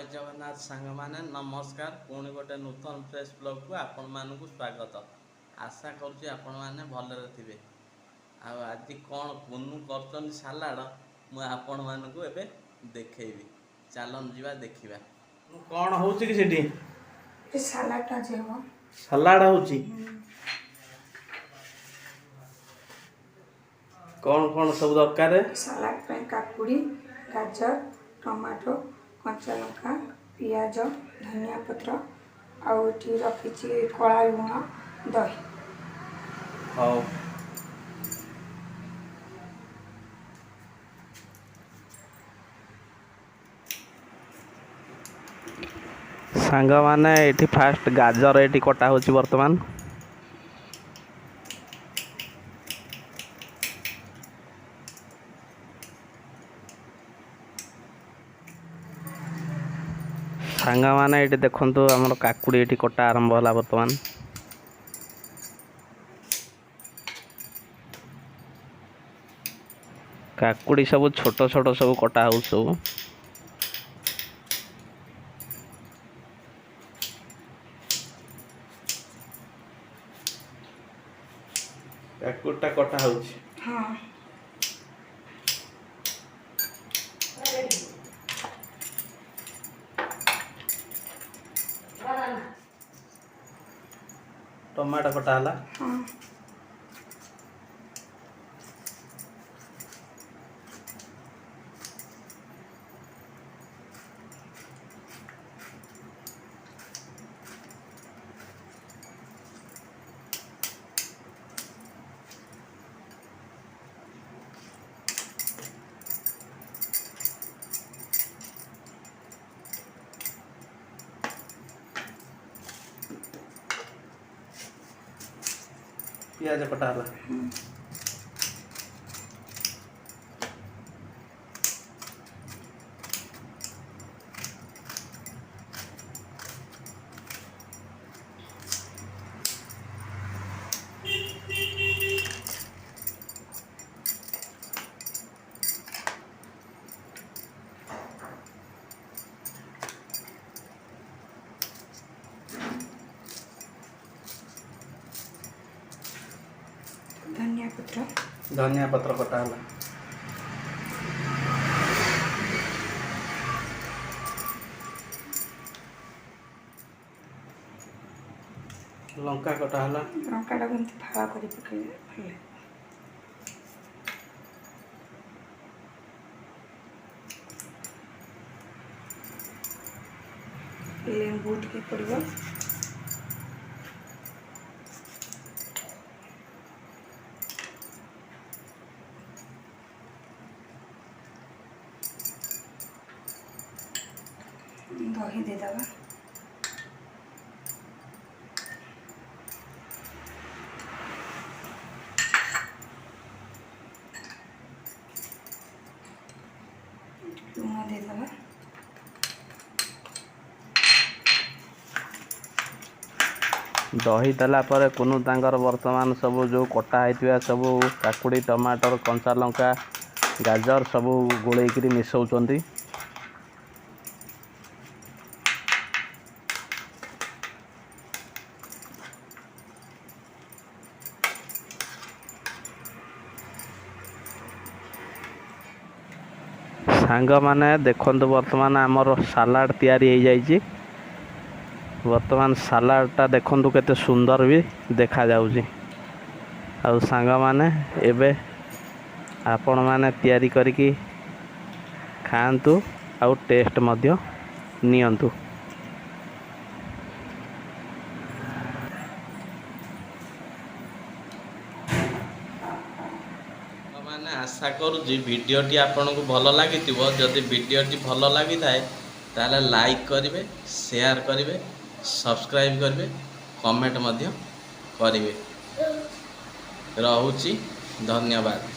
जय जगन्नाथ सांग मैंने नमस्कार पुणी गोटे नूतन फ्रेश ब्लॉग को आपण मानक स्वागत। आशा करुँच आपण मैंने भलरे थे। आज कौन कुनू कर सालाड मुझे मानक एवं देखी चलन जा देखा कौन हो सालाड हो कौन कौन सब दरकार सालाड पे काकुड़ी गाजर टमाटो कंचा लंका पियाज धनिया पत्र आउटी रखी कला लुण दही। हाँ सांग माने ये फास्ट गाजर ये कटा हो बर्तमान सांग माने ये देखु आम काकुड़ी ये कटा आरंभ है बर्तमान काकुड़ी सब छोट छोट सब कटा हो सब काकुड़टा कटा हो टमाटो कटा है पियाज कटा है धनिया पत्र कटा है लंका कटा है लंका फाड़ा कर पकड़े लेंबू टे पड़ो दही देदेबा लुण देदेबा दही देला पर कुनु तांकर वर्तमान सब जो कटा होता सब काकुड़ी टमाटर कंचा लंका गाजर सब गोलेकरी मिसौचंती सांग माने देखंतु वर्तमान आमर सालाड तैयारी हो जाइए। वर्तमान सालाडटा देखंतु केते सुंदर भी देखा जाउची। आ सांग माने एबे आपण माने तैयारी करिकी खांतु आ टेस्ट मध्य नियंतु। आशा करुँच भिडटी आपन को भल लगी जदि भिडटी भल लगी था लाइक करेंगे शेयर करेंगे सब्सक्राइब करेंगे कमेंट करेंगे। रहुची धन्यवाद।